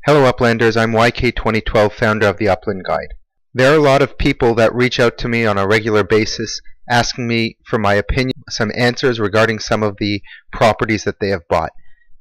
Hello Uplanders, I'm YK2012, founder of the Upland Guide. There are a lot of people that reach out to me on a regular basis asking me for my opinion, some answers regarding some of the properties that they have bought.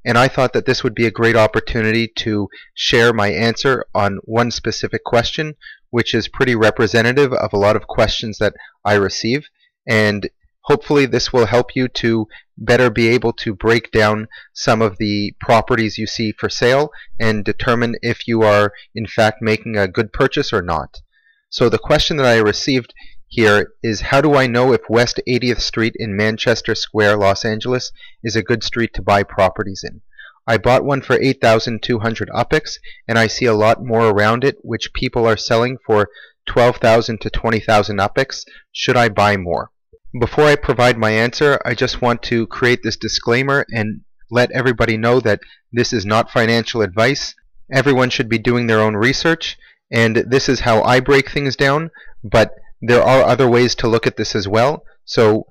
And I thought that this would be a great opportunity to share my answer on one specific question, which is pretty representative of a lot of questions that I receive. And hopefully this will help you to better be able to break down some of the properties you see for sale and determine if you are in fact making a good purchase or not. So the question that I received here is, how do I know if West 80th Street in Manchester Square, Los Angeles is a good street to buy properties in? I bought one for 8,200 UPX and I see a lot more around it which people are selling for 12,000 to 20,000 UPX. Should I buy more? Before I provide my answer, I just want to create this disclaimer and let everybody know that this is not financial advice. Everyone should be doing their own research, and this is how I break things down, but there are other ways to look at this as well, so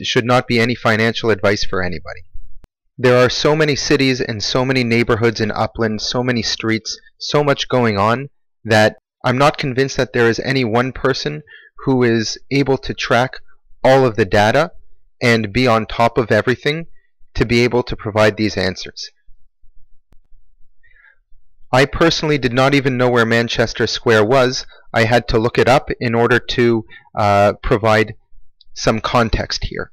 should not be any financial advice for anybody. There are so many cities and so many neighborhoods in Upland, so many streets, so much going on that I'm not convinced that there is any one person who is able to track all of the data and be on top of everything to be able to provide these answers. I personally did not even know where Manchester Square was. I had to look it up in order to provide some context here.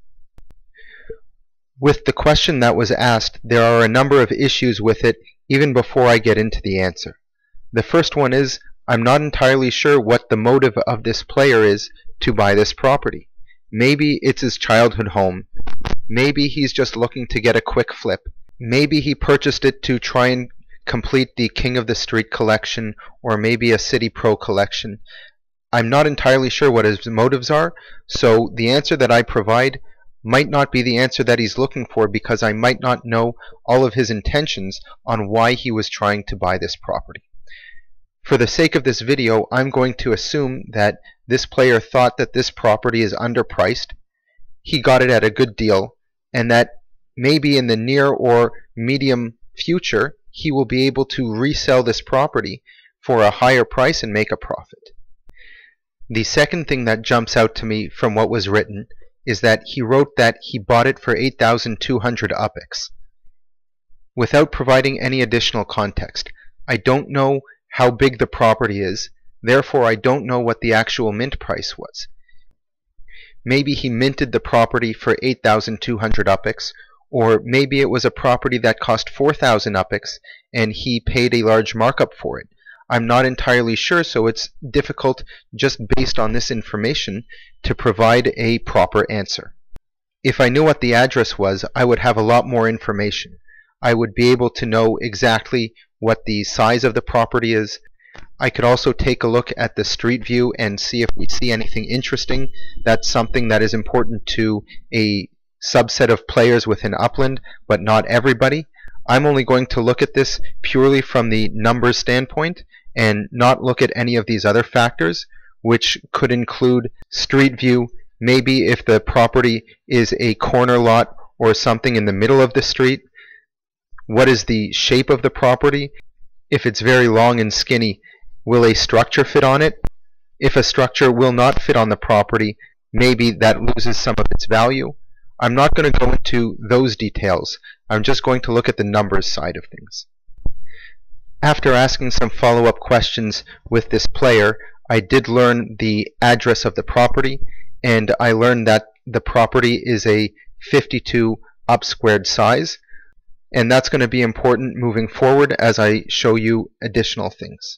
With the question that was asked, there are a number of issues with it even before I get into the answer. The first one is, I'm not entirely sure what the motive of this player is to buy this property. Maybe it's his childhood home. Maybe he's just looking to get a quick flip. Maybe he purchased it to try and complete the King of the Street collection, or maybe a City Pro collection. I'm not entirely sure what his motives are, so the answer that I provide might not be the answer that he's looking for because I might not know all of his intentions on why he was trying to buy this property. For the sake of this video, I'm going to assume that this player thought that this property is underpriced, he got it at a good deal, and that maybe in the near or medium future he will be able to resell this property for a higher price and make a profit. The second thing that jumps out to me from what was written is that he wrote that he bought it for 8,200 UPX without providing any additional context. I don't know how big the property is, therefore I don't know what the actual mint price was. Maybe he minted the property for 8,200 UPX, or maybe it was a property that cost 4,000 UPX and he paid a large markup for it. I'm not entirely sure, so it's difficult just based on this information to provide a proper answer. If I knew what the address was, I would have a lot more information. I would be able to know exactly what the size of the property is. I could also take a look at the street view and see if we see anything interesting. That's something that is important to a subset of players within Upland, but not everybody. I'm only going to look at this purely from the numbers standpoint and not look at any of these other factors, which could include street view, maybe if the property is a corner lot or something in the middle of the street. What is the shape of the property? If it's very long and skinny, will a structure fit on it? If a structure will not fit on the property, maybe that loses some of its value. I'm not going to go into those details. I'm just going to look at the numbers side of things. After asking some follow-up questions with this player, I did learn the address of the property, and I learned that the property is a 52 up-squared size, and that's going to be important moving forward as I show you additional things.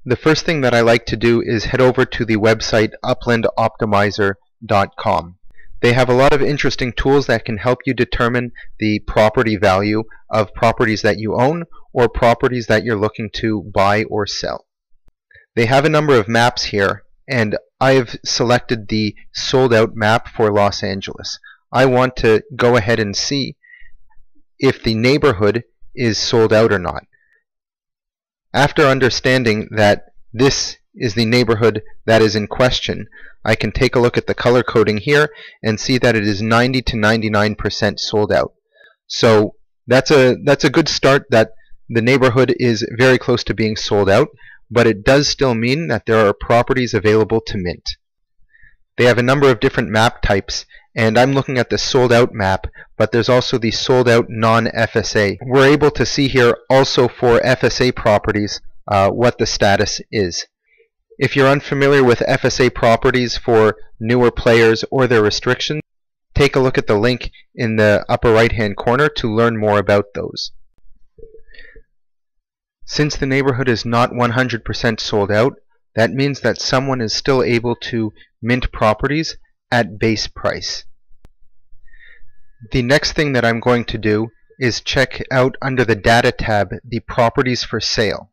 The first thing that I like to do is head over to the website uplandoptimizer.com. They have a lot of interesting tools that can help you determine the property value of properties that you own or properties that you're looking to buy or sell. They have a number of maps here, and I've selected the sold out map for Los Angeles. I want to go ahead and see if the neighborhood is sold out or not. After understanding that this is the neighborhood that is in question, I can take a look at the color coding here and see that it is 90 to 99% sold out. So that's a good start that the neighborhood is very close to being sold out, but it does still mean that there are properties available to mint. They have a number of different map types, and I'm looking at the sold out map, but there's also the sold out non-FSA. We're able to see here also for FSA properties what the status is. If you're unfamiliar with FSA properties for newer players or their restrictions, take a look at the link in the upper right hand corner to learn more about those. Since the neighborhood is not 100% sold out, that means that someone is still able to mint properties at base price. The next thing that I'm going to do is check out under the Data tab the properties for sale.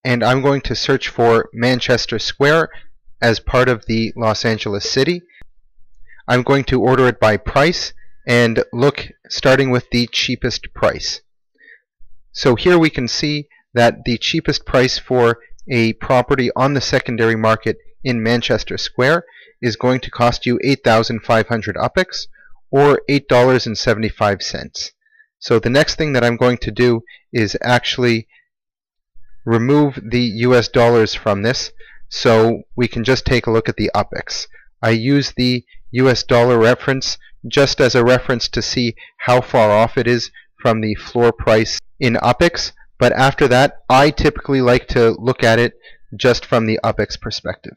And I'm going to search for Manchester Square as part of the Los Angeles City. I'm going to order it by price and look starting with the cheapest price. So here we can see that the cheapest price for a property on the secondary market in Manchester Square is going to cost you 8,500 UPX or $8.75. So the next thing that I'm going to do is actually remove the US dollars from this so we can just take a look at the UPX. I use the US dollar reference just as a reference to see how far off it is from the floor price in UPX, but after that I typically like to look at it just from the UPX perspective.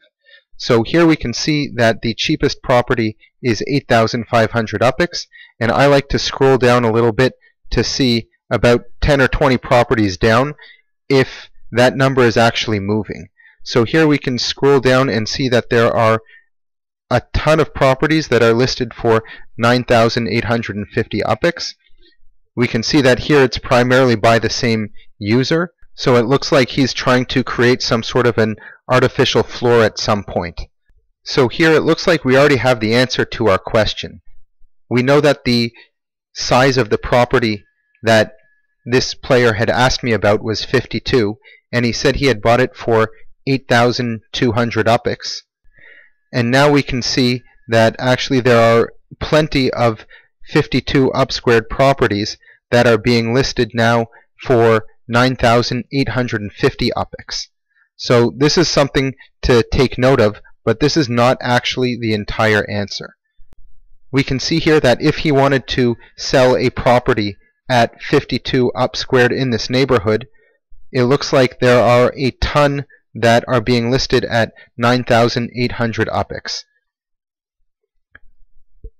So here we can see that the cheapest property is 8,500 UPX, and I like to scroll down a little bit to see about 10 or 20 properties down if that number is actually moving. So here we can scroll down and see that there are a ton of properties that are listed for 9,850 UPX. We can see that here it's primarily by the same user, so it looks like he's trying to create some sort of an artificial floor at some point. So here it looks like we already have the answer to our question. We know that the size of the property that this player had asked me about was 52, and he said he had bought it for 8,200 UPX. And now we can see that actually there are plenty of 52 upsquared properties that are being listed now for 9,850 UPX. So this is something to take note of, but this is not actually the entire answer. We can see here that if he wanted to sell a property at 52 upsquared in this neighborhood, it looks like there are a ton that are being listed at 9,800 UPX.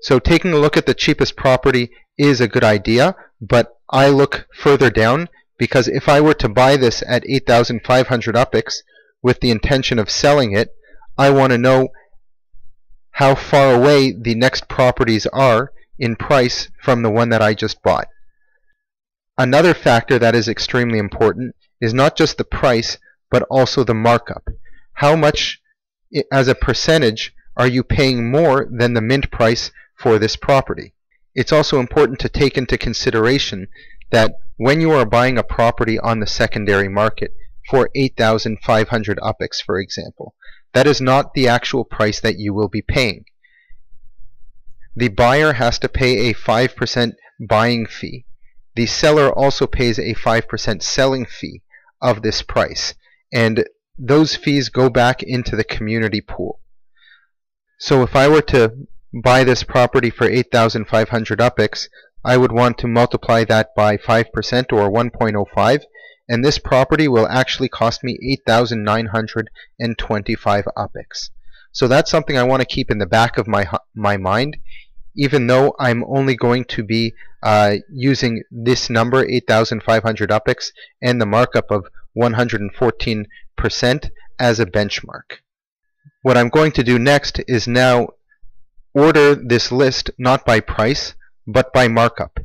So taking a look at the cheapest property is a good idea, but I look further down because if I were to buy this at 8,500 UPX with the intention of selling it, I want to know how far away the next properties are in price from the one that I just bought. Another factor that is extremely important is not just the price, but also the markup. How much as a percentage are you paying more than the mint price for this property? It's also important to take into consideration that when you are buying a property on the secondary market for 8,500 UPX, for example, that is not the actual price that you will be paying. The buyer has to pay a 5% buying fee. The seller also pays a 5% selling fee of this price, and those fees go back into the community pool. So if I were to buy this property for 8,500 UPX, I would want to multiply that by 5% or 1.05, and this property will actually cost me 8,925 UPX. So that's something I want to keep in the back of my mind, even though I'm only going to be using this number, 8,500 UPX, and the markup of 114% as a benchmark. What I'm going to do next is now order this list not by price, but by markup.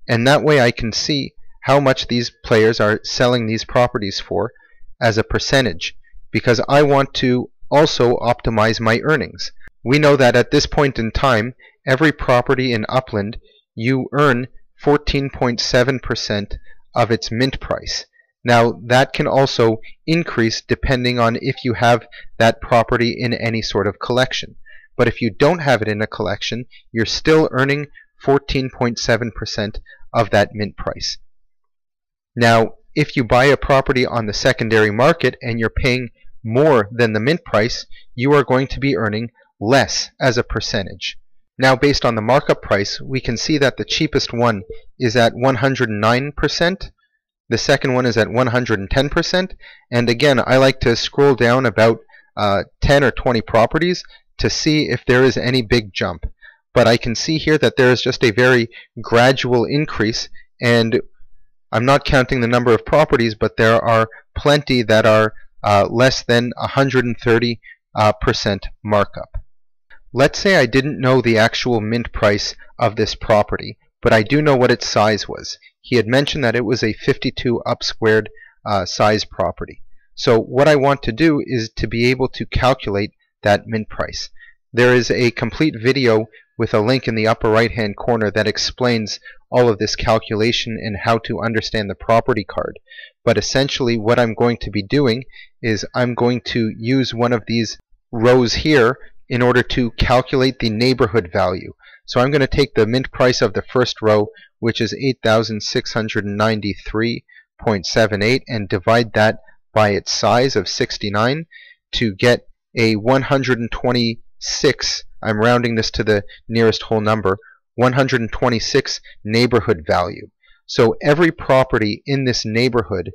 And that way I can see how much these players are selling these properties for as a percentage, because I want to also optimize my earnings. We know that at this point in time, every property in Upland, you earn 14.7% of its mint price. Now that can also increase depending on if you have that property in any sort of collection. But if you don't have it in a collection, you're still earning 14.7% of that mint price. Now, if you buy a property on the secondary market and you're paying more than the mint price, you are going to be earning less as a percentage. Now, based on the markup price, we can see that the cheapest one is at 109%, the second one is at 110%, and again, I like to scroll down about 10 or 20 properties to see if there is any big jump. But I can see here that there is just a very gradual increase, and I'm not counting the number of properties, but there are plenty that are less than 130% markup. Let's say I didn't know the actual mint price of this property, but I do know what its size was. He had mentioned that it was a 52 upsquared size property. So what I want to do is to be able to calculate that mint price. There is a complete video with a link in the upper right hand corner that explains all of this calculation and how to understand the property card. But essentially what I'm going to be doing is I'm going to use one of these rows here in order to calculate the neighborhood value. So I'm going to take the mint price of the first row, which is 8,693.78, and divide that by its size of 69 to get a 126, I'm rounding this to the nearest whole number, 126 neighborhood value. So every property in this neighborhood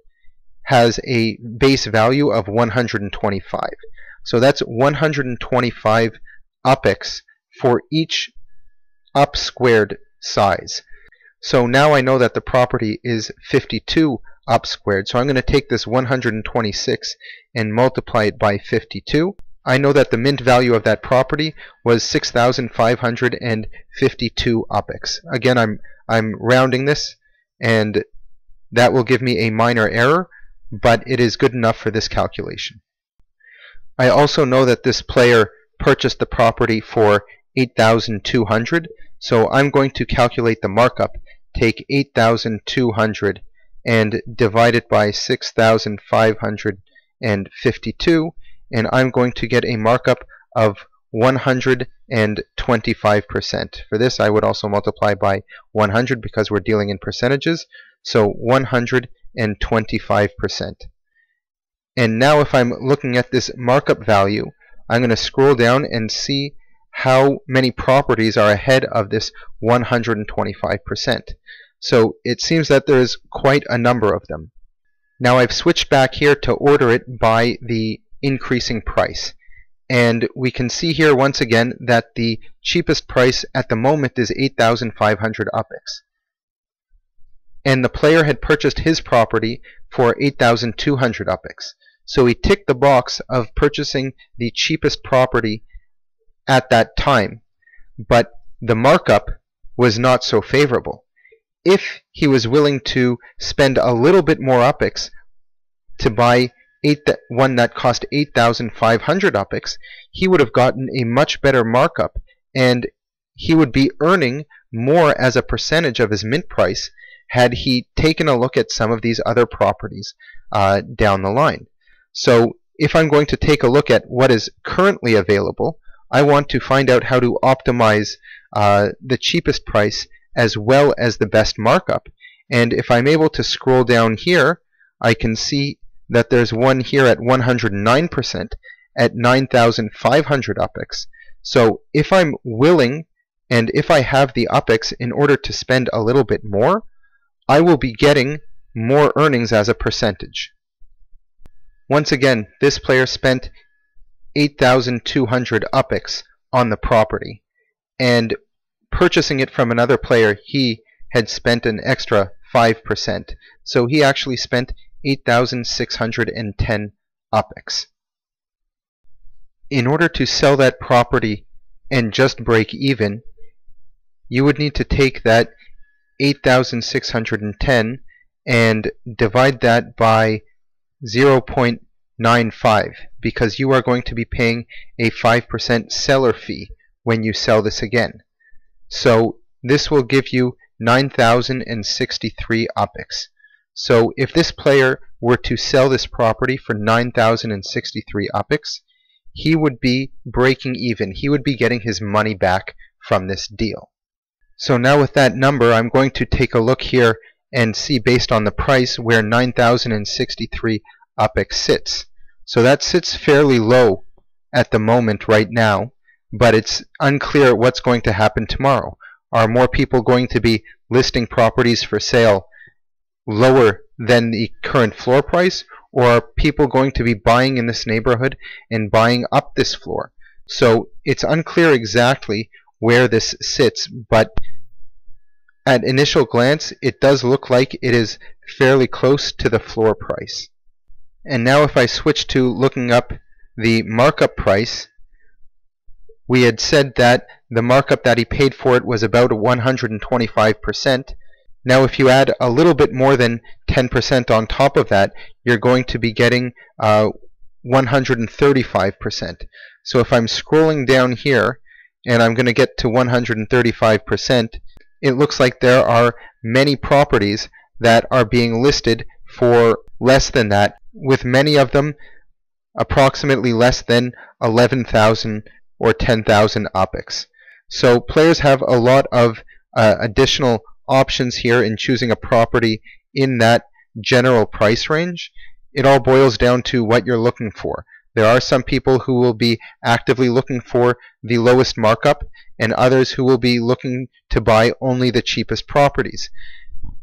has a base value of 125. So that's 125 UPX for each upsquared size. So now I know that the property is 52 upsquared. So I'm going to take this 126 and multiply it by 52. I know that the mint value of that property was 6,552 UPX. Again, I'm rounding this, and that will give me a minor error, but it is good enough for this calculation. I also know that this player purchased the property for 8,200, so I'm going to calculate the markup. Take 8,200 and divide it by 6,552, and I'm going to get a markup of 125%. For this, I would also multiply by 100 because we're dealing in percentages, so 125%. And now if I'm looking at this markup value, I'm going to scroll down and see how many properties are ahead of this 125%. So it seems that there's quite a number of them. Now I've switched back here to order it by the increasing price. And we can see here once again that the cheapest price at the moment is 8,500 UPX. And the player had purchased his property for 8,200 UPX. So he ticked the box of purchasing the cheapest property at that time, but the markup was not so favorable. If he was willing to spend a little bit more UPX to buy one that cost 8,500 UPX, he would have gotten a much better markup, and he would be earning more as a percentage of his mint price had he taken a look at some of these other properties down the line. So if I'm going to take a look at what is currently available, I want to find out how to optimize the cheapest price as well as the best markup. And if I'm able to scroll down here, I can see that there's one here at 109% at 9,500 UPX. So if I'm willing and if I have the UPX in order to spend a little bit more, I will be getting more earnings as a percentage. Once again, this player spent 8,200 UPX on the property, and purchasing it from another player, he had spent an extra 5%. So he actually spent 8,610 UPX. In order to sell that property and just break even, you would need to take that 8,610 and divide that by 0.95, because you are going to be paying a 5% seller fee when you sell this again. So this will give you 9,063 UPX. So if this player were to sell this property for 9,063 UPX, he would be breaking even. He would be getting his money back from this deal. So now with that number, I'm going to take a look here and see based on the price where 9,063 UPX sits. So that sits fairly low at the moment right now, but it's unclear what's going to happen tomorrow. Are more people going to be listing properties for sale lower than the current floor price, or are people going to be buying in this neighborhood and buying up this floor? So it's unclear exactly where this sits, but at initial glance it does look like it is fairly close to the floor price. And now if I switch to looking up the markup price, we had said that the markup that he paid for it was about 125%. Now if you add a little bit more than 10% on top of that, you're going to be getting 135%. So if I'm scrolling down here and I'm going to get to 135%, it looks like there are many properties that are being listed for less than that, with many of them approximately less than 11,000 or 10,000 UPX. So players have a lot of additional options here in choosing a property in that general price range. It all boils down to what you're looking for. There are some people who will be actively looking for the lowest markup, and others who will be looking to buy only the cheapest properties.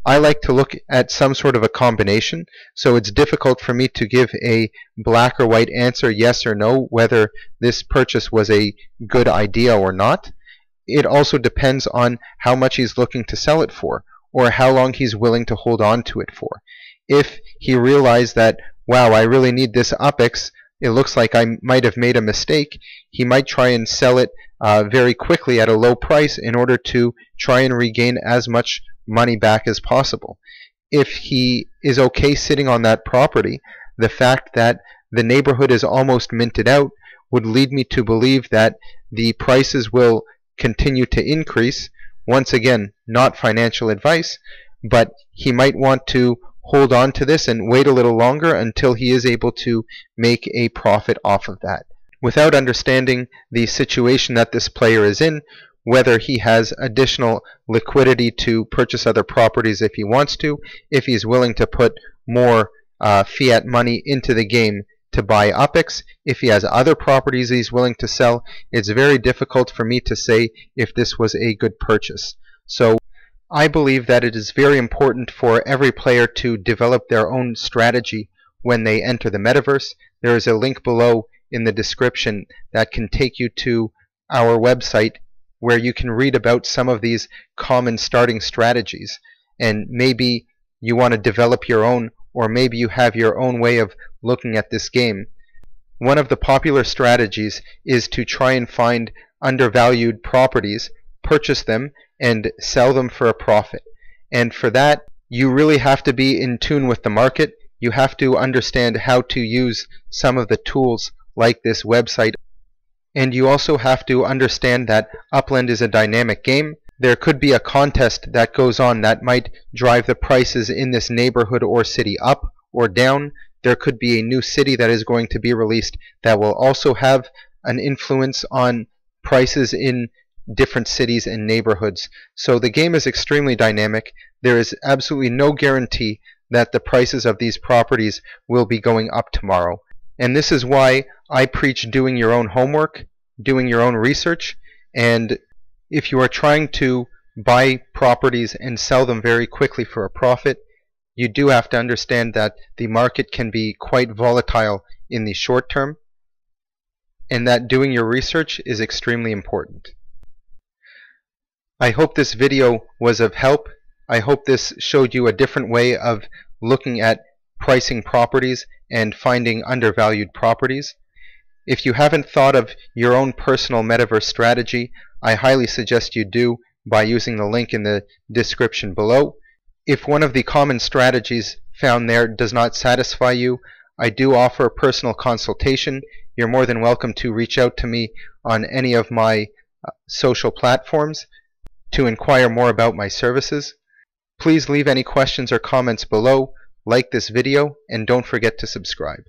I like to look at some sort of a combination, so it's difficult for me to give a black or white answer, yes or no, whether this purchase was a good idea or not. It also depends on how much he's looking to sell it for, or how long he's willing to hold on to it for. If he realized that, wow, I really need this UPX, it looks like I might have made a mistake, he might try and sell it very quickly at a low price in order to try and regain as much money back as possible. If he is okay sitting on that property, the fact that the neighborhood is almost minted out would lead me to believe that the prices will continue to increase. Once again, not financial advice, but he might want to hold on to this and wait a little longer until he is able to make a profit off of that. Without understanding the situation that this player is in, whether he has additional liquidity to purchase other properties if he wants to, if he's willing to put more fiat money into the game to buy UPX, if he has other properties he's willing to sell, it's very difficult for me to say if this was a good purchase. So I believe that it is very important for every player to develop their own strategy when they enter the metaverse. There is a link below in the description that can take you to our website where you can read about some of these common starting strategies, and maybe you want to develop your own, or maybe you have your own way of looking at this game. One of the popular strategies is to try and find undervalued properties, purchase them, and sell them for a profit. And for that, you really have to be in tune with the market. You have to understand how to use some of the tools like this website. And you also have to understand that Upland is a dynamic game. There could be a contest that goes on that might drive the prices in this neighborhood or city up or down. There could be a new city that is going to be released that will also have an influence on prices in different cities and neighborhoods. So the game is extremely dynamic. There is absolutely no guarantee that the prices of these properties will be going up tomorrow. And this is why I preach doing your own homework, doing your own research, and if you are trying to buy properties and sell them very quickly for a profit, you do have to understand that the market can be quite volatile in the short term, and that doing your research is extremely important. I hope this video was of help. I hope this showed you a different way of looking at pricing properties and finding undervalued properties. If you haven't thought of your own personal metaverse strategy, I highly suggest you do by using the link in the description below. If one of the common strategies found there does not satisfy you, I do offer a personal consultation. You're more than welcome to reach out to me on any of my social platforms to inquire more about my services. Please leave any questions or comments below, like this video, and don't forget to subscribe.